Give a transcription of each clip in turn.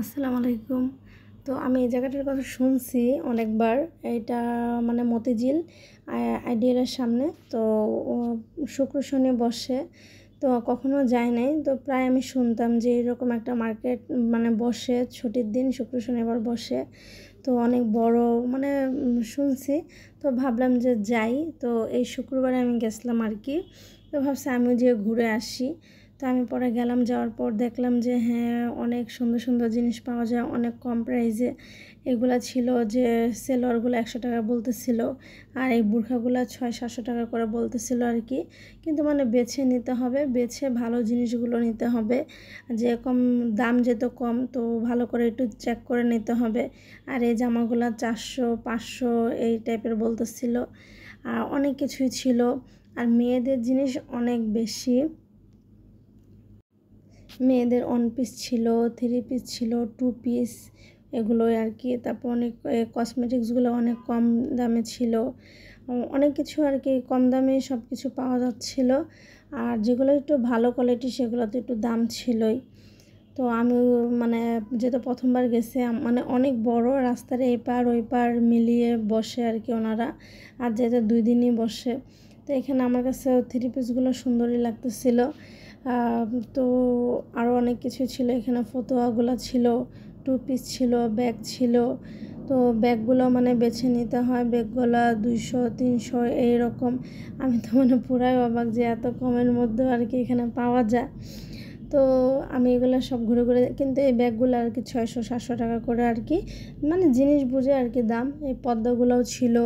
আসসালামু আলাইকুম। তো আমি এই জায়গাটার কথা শুনছি অনেকবার। এটা মানে মতিঝিল আইডিয়ালের সামনে। তো ও শুক্র শনি বসে। তো কখনো যাই নাই। তো প্রায় আমি শুনতাম যে এরকম একটা মার্কেট মানে বসে ছুটির দিন শুক্র শনিবার বসে। তো অনেক বড় মানে শুনছি। তো ভাবলাম যে যাই। তো এই শুক্রবারে আমি গেছিলাম আর কি। তো ভাবছি আমিও যেয়ে ঘুরে আসি। তো আমি পরে গেলাম, যাওয়ার পর দেখলাম যে হ্যাঁ, অনেক সুন্দর সুন্দর জিনিস পাওয়া যায় অনেক কম প্রাইসে। এগুলা ছিল যে সেলোয়ারগুলো 100 টাকা বলতেছিল, আর এই বোরখাগুলো 600-700 টাকা করে বলতেছিল আর কি। কিন্তু মানে বেছে নিতে হবে, বেছে ভালো জিনিসগুলো নিতে হবে। যে কম দাম যেহেতু কম, তো ভালো করে একটু চেক করে নিতে হবে। আর এই জামাগুলো 400-500 এই টাইপের বলতেছিল। আর অনেক কিছুই ছিল। আর মেয়েদের জিনিস অনেক বেশি। মেয়েদের 1 পিস ছিল, 3 পিস ছিল, 2 পিস, এগুলোই আর কি। তারপর অনেক কসমেটিক্সগুলো অনেক কম দামে ছিল। অনেক কিছু আর কি কম দামে সব কিছু পাওয়া যাচ্ছিল। আর যেগুলো একটু ভালো কোয়ালিটি সেগুলোতে একটু দাম ছিলই। তো আমি মানে যেহেতু প্রথমবার গেছি, মানে অনেক বড় রাস্তার এই পার ওই পার মিলিয়ে বসে আর কি ওনারা। আর যেহেতু 2 দিনই বসে, তো এখানে আমার কাছে 3 পিসগুলো সুন্দরই লাগতেছিল। তো আরও অনেক কিছু ছিল এখানে, ফতোয়াগুলো ছিল, 2 পিস ছিল, ব্যাগ ছিল। তো ব্যাগগুলো মানে বেছে নিতে হয়, ব্যাগগুলো 200-300 এইরকম। আমি তো মানে পুরাই অবাক যে এত কমের মধ্যেও আর কি এখানে পাওয়া যায়। তো আমি এগুলো সব ঘুরে ঘুরে, কিন্তু এই ব্যাগগুলো আর কি 600-700 টাকা করে আর কি, মানে জিনিস বুঝে আর কি দাম। এই পর্দাগুলোও ছিল,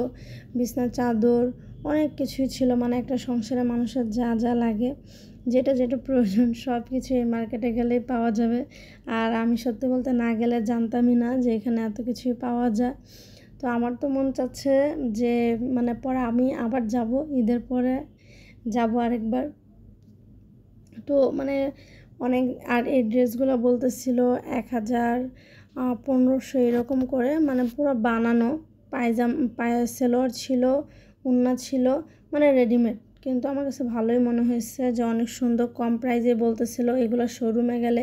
বিছনার চাদর, অনেক কিছুই ছিল। মানে একটা সংসারে মানুষের যা যা লাগে, যেটা যেটা প্রয়োজন সব কিছু এই মার্কেটে গেলেই পাওয়া যাবে। আর আমি সত্যি বলতে না গেলে জানতামই না যে এখানে এত কিছুই পাওয়া যায়। তো আমার তো মন চাচ্ছে যে মানে পরে আমি আবার যাব, ঈদের পরে যাব আরেকবার। তো মানে অনেক, আর এই ড্রেসগুলো বলতেছিল 1000, 1500 এরকম করে, মানে পুরো বানানো। পায়ে সেলোয়ার ছিল, ওড়না ছিল, মানে রেডিমেড। কিন্তু আমার কাছে ভালোই মনে হয়েছে যে অনেক সুন্দর, কম প্রাইসে বলতেছিল। এগুলো শোরুমে গেলে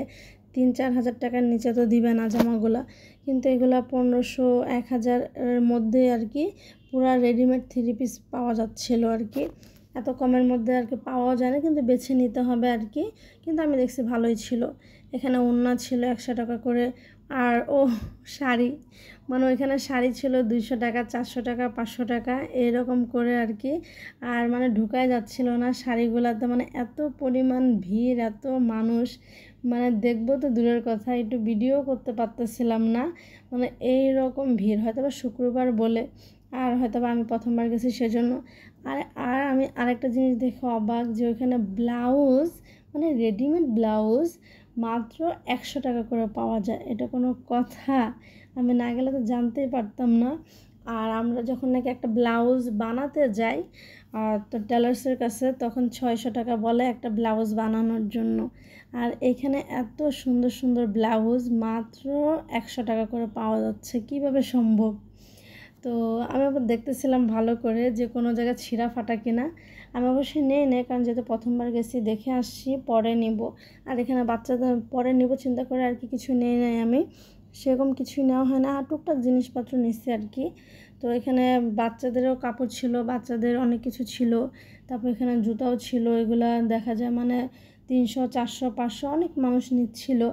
3-4 হাজার টাকার নিচে তো দিবে না জামাগুলো, কিন্তু এগুলো 1500-1000 এর মধ্যে আর কি পুরা রেডিমেড 3 পিস পাওয়া যাচ্ছিলো আর কি। এত কমের মধ্যে আর কি পাওয়া যায় না, কিন্তু বেছে নিতে হবে আর কি। কিন্তু আমি দেখছি ভালোই ছিল। এখানে ওড়না ছিল 100 টাকা করে। আর শাড়ি, মানে ওইখানে শাড়ি ছিল 200 টাকা, 400 টাকা, 500 টাকা এরকম করে আর কি। আর মানে ঢুকাই যাচ্ছিল না শাড়িগুলোতে, মানে এত পরিমাণ ভিড়, এত মানুষ, মানে দেখবো তো দূরের কথা, একটু ভিডিও করতে পারতেছিলাম না। মানে এই রকম ভিড়, হয়তো বা শুক্রবার বলে, আর হয়তো বা আমি প্রথমবার গেছি সেজন্য। আর আর আমি আরেকটা জিনিস দেখে অবাক, যে ওইখানে ব্লাউজ, মানে রেডিমেড ব্লাউজ মাত্র 100 টাকা করে পাওয়া যায়। এটা কোনো কথা? আমি না গেলে তো জানতেই পারতাম না। আর আমরা যখন নাকি একটা ব্লাউজ বানাতে যাই তো টেলার্সের কাছে, তখন 600 টাকা বলে একটা ব্লাউজ বানানোর জন্য। আর এখানে এত সুন্দর সুন্দর ব্লাউজ মাত্র 100 টাকা করে পাওয়া যাচ্ছে, কিভাবে সম্ভব? তো আমি আবার দেখতেছিলাম ভালো করে যে কোনো জায়গায় ছিঁড়া ফাটা কিনা। আমি অবশ্যই নেই, কারণ যেহেতু প্রথমবার গেছি, দেখে আসছি, পরে নিব। আর এখানে বাচ্চাদের পরে নিব চিন্তা করে আর কি কিছু নেই নাই আমি, সেরকম কিছুই নেওয়া হয় না। আর টুকটাক জিনিসপত্র নিচ্ছি আর কি। তো এখানে বাচ্চাদেরও কাপড় ছিল, বাচ্চাদের অনেক কিছু ছিল। তারপর এখানে জুতাও ছিল, এগুলা দেখা যায় মানে 300, 400, 500 অনেক মানুষ নিচ্ছিল।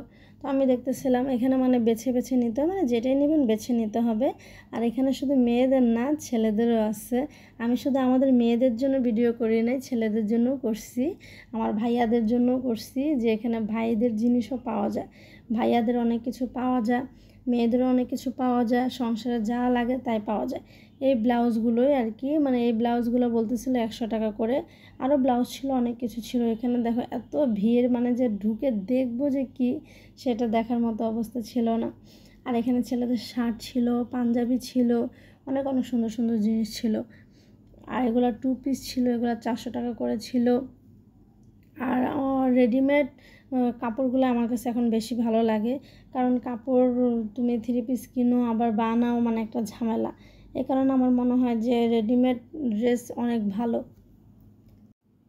তো আমি দেখতেছিলাম এখানে মানে বেছে বেছে নিতে হবে, মানে যেটাই নেবেন বেছে নিতে হবে। আর এখানে শুধু মেয়েদের না, ছেলেদেরও আছে। আমি শুধু আমাদের মেয়েদের জন্য ভিডিও করি নাই, ছেলেদের জন্যও করছি, আমার ভাইয়াদের জন্যও করছি, যে এখানে ভাইদের জিনিসও পাওয়া যায়, ভাইয়াদের অনেক কিছু পাওয়া যায়, মেয়েদেরও অনেক কিছু পাওয়া যায়, সংসারে যা লাগে তাই পাওয়া যায়। এই ব্লাউজগুলোই আর কি, মানে এই ব্লাউজগুলো বলতেছিল 100 টাকা করে। আরও ব্লাউজ ছিল, অনেক কিছু ছিল। এখানে দেখো এত ভিড়, মানে যে ঢুকে দেখবো যে কি, সেটা দেখার মতো অবস্থা ছিল না। আর এখানে ছেলেদের শার্ট ছিল, পাঞ্জাবি ছিল, অনেক অনেক সুন্দর সুন্দর জিনিস ছিল। আর এগুলো 2 পিস ছিল, এগুলো 400 টাকা করে ছিল। আর রেডিমেড কাপড়গুলো আমার কাছে এখন বেশি ভালো লাগে, কারণ কাপড় তুমি 3 পিস কিনো আবার বানাও, মানে একটা ঝামেলা। এই কারণে আমার মনে হয় যে রেডিমেড ড্রেস অনেক ভালো।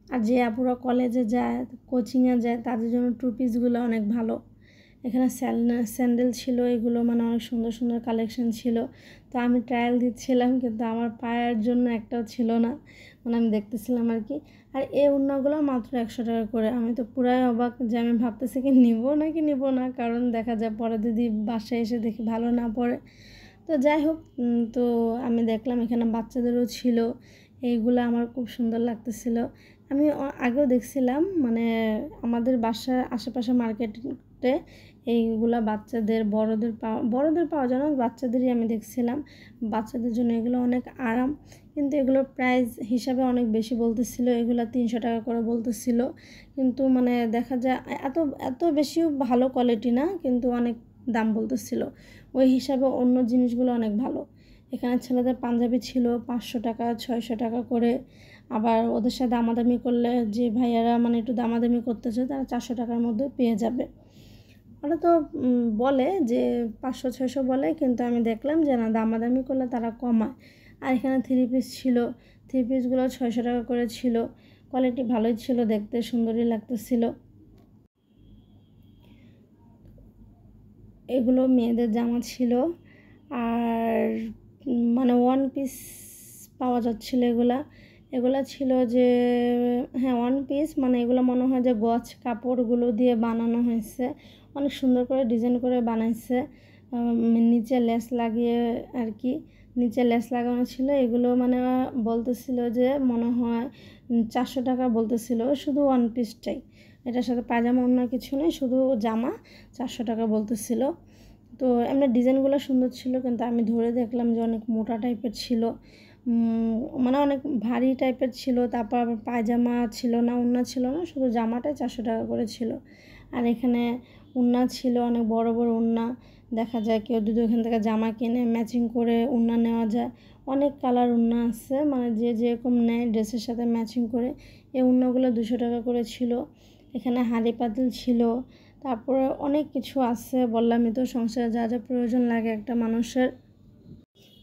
আর যে আপুরা কলেজে যায়, কোচিংয়ে যায়, তাদের জন্য 2 পিসগুলো অনেক ভালো। এখানে স্যান্ডেল ছিল, এগুলো মানে অনেক সুন্দর সুন্দর কালেকশন ছিল। তো আমি ট্রায়াল দিচ্ছিলাম, কিন্তু আমার পায়ের জন্য একটাও ছিল না, মানে আমি দেখতেছিলাম আর কি। আর এই ওড়নাগুলো মাত্র 100 টাকা করে। আমি তো পুরাই অবাক, যে আমি ভাবতেছি কি নিব না, কারণ দেখা যায় পরে যদি বাসায় এসে দেখি ভালো না পড়ে। তো যাই হোক, তো আমি দেখলাম এখানে বাচ্চাদেরও ছিল, এইগুলো আমার খুব সুন্দর লাগতেছিল। আমি আগেও দেখছিলাম, মানে আমাদের বাসার আশেপাশে মার্কেটে এইগুলা বাচ্চাদের, বড়দের পাওয়া যায় না, বাচ্চাদেরই আমি দেখছিলাম। বাচ্চাদের জন্য এগুলো অনেক আরাম, কিন্তু এগুলোর প্রাইস হিসাবে অনেক বেশি বলতেছিল। এগুলো 300 টাকা করে বলতেছিল, কিন্তু মানে দেখা যায় এত এত বেশিও ভালো কোয়ালিটি না, কিন্তু অনেক দাম বলতেছিল। ওই হিসাবে অন্য জিনিসগুলো অনেক ভালো। এখানে ছেলেদের পাঞ্জাবি ছিল 500 টাকা 600 টাকা করে। আবার ওদের সাথে দামাদামি করলে, যে ভাইয়ারা মানে একটু দামাদামি করতেছে, তারা 400 টাকার মধ্যে পেয়ে যাবে। ওরা তো বলে যে 500-600 বলে, কিন্তু আমি দেখলাম যে না, দামাদামি করলে তারা কমায়। আর এখানে 3 পিস ছিল, 3 পিসগুলো 600 টাকা করে ছিল। কোয়ালিটি ভালোই ছিল, দেখতে সুন্দরই লাগতেছিল। এগুলো মেয়েদের জামা ছিল। আর মানে 1 পিস পাওয়া যাচ্ছিলো। এগুলা ছিল যে, হ্যাঁ 1 পিস, মানে এগুলো মনে হয় যে গছ কাপড়গুলো দিয়ে বানানো হয়েছে, অনেক সুন্দর করে ডিজাইন করে বানাইছে। নিচে লেস লাগিয়ে আর কি, নিচে লেস লাগানো ছিল। এগুলো মানে বলতেছিল যে মনে হয় 400 টাকা বলতেছিল, শুধু 1 পিসটাই। এটার সাথে পায়জামা অন্য কিছু নেই, শুধু জামা 400 টাকা বলতেছিল। তো এমনি ডিজাইনগুলো সুন্দর ছিল, কিন্তু আমি ধরে দেখলাম যে অনেক মোটা টাইপের ছিল, মানে অনেক ভারী টাইপের ছিল। তারপর আবার পায়জামা ছিল না, ওড়না ছিল না, শুধু জামাটাই 400 টাকা করে ছিল। আর এখানে ওড়না ছিল, অনেক বড় বড় ওড়না। দেখা যায় কেউ যদি ওখান থেকে জামা কিনে ম্যাচিং করে ওড়না নেওয়া যায়। অনেক কালার ওড়না আছে, মানে যে যেরকম নেয় ড্রেসের সাথে ম্যাচিং করে। এই ওড়নাগুলো 200 টাকা করে ছিল। এখানে হাঁড়ি পাতিল ছিল। তারপরে অনেক কিছু আছে, বললামই তো, সংসারে যা যা প্রয়োজন লাগে একটা মানুষের।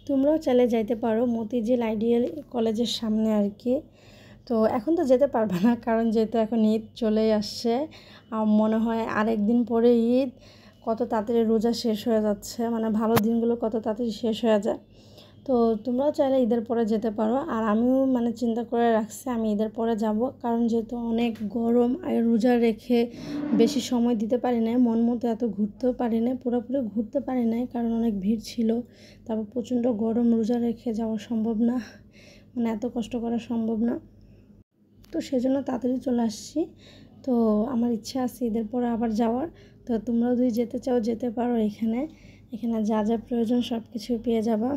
তোমরাও চাইলে যাইতে পারো, মতিঝিল আইডিয়াল কলেজের সামনে আর কি। তো এখন তো যেতে পারবে না, কারণ যেহেতু এখন ঈদ চলেই আসছে। মনে হয় আরেকদিন পরে ঈদ, কত তাড়াতাড়ি রোজা শেষ হয়ে যাচ্ছে, মানে ভালো দিনগুলো কত তাড়াতাড়ি শেষ হয়ে যায়। তো তোমরাও চাইলে ঈদের পরে যেতে পারো। আর আমিও মানে চিন্তা করে রাখছি আমি ঈদের পরে যাব, কারণ যেহেতু অনেক গরম, আর রোজা রেখে বেশি সময় দিতে পারি না, মন মতো এত ঘুরতেও পারি না, পুরোপুরি ঘুরতে পারি নাই, কারণ অনেক ভিড় ছিল। তারপর প্রচণ্ড গরম, রোজা রেখে যাওয়া সম্ভব না, মানে এত কষ্ট করা সম্ভব না। তো সেজন্য তাড়াতাড়ি চলে আসছি। তো আমার ইচ্ছা আছে ঈদের পরে আবার যাওয়ার। তো তোমরাও যদি যেতে চাও যেতে পারো। এখানে যা যা প্রয়োজন সব কিছু পেয়ে যাবা।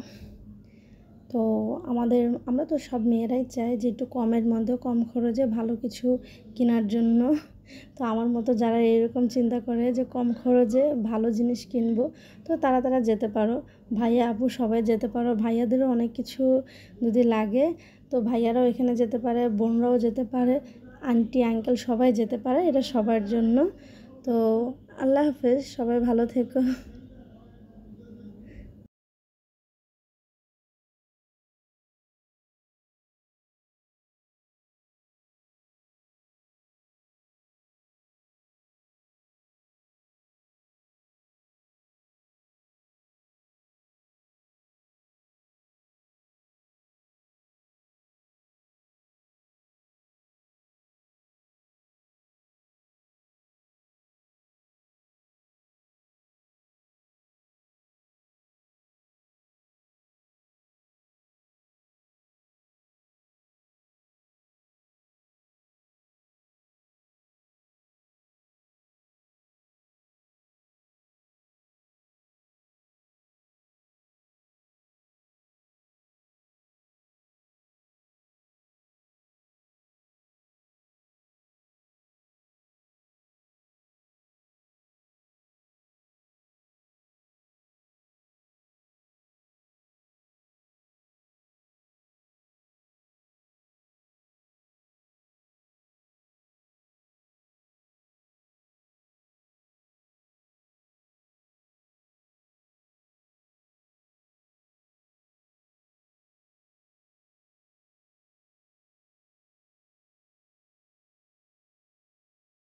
তো আমরা তো সব মেয়েরাই চাই যে একটু কমের মধ্যে, কম খরচে ভালো কিছু কেনার জন্য। তো আমার মতো যারা এরকম চিন্তা করে যে কম খরচে ভালো জিনিস কিনবো, তো তারা যেতে পারো। ভাইয়া আপু সবাই যেতে পারো। ভাইয়াদেরও অনেক কিছু যদি লাগে, তো ভাইয়ারাও এখানে যেতে পারে, বোনরাও যেতে পারে, আন্টি আঙ্কেল সবাই যেতে পারে, এটা সবার জন্য। তো আল্লাহ হাফেজ, সবাই ভালো থেকো।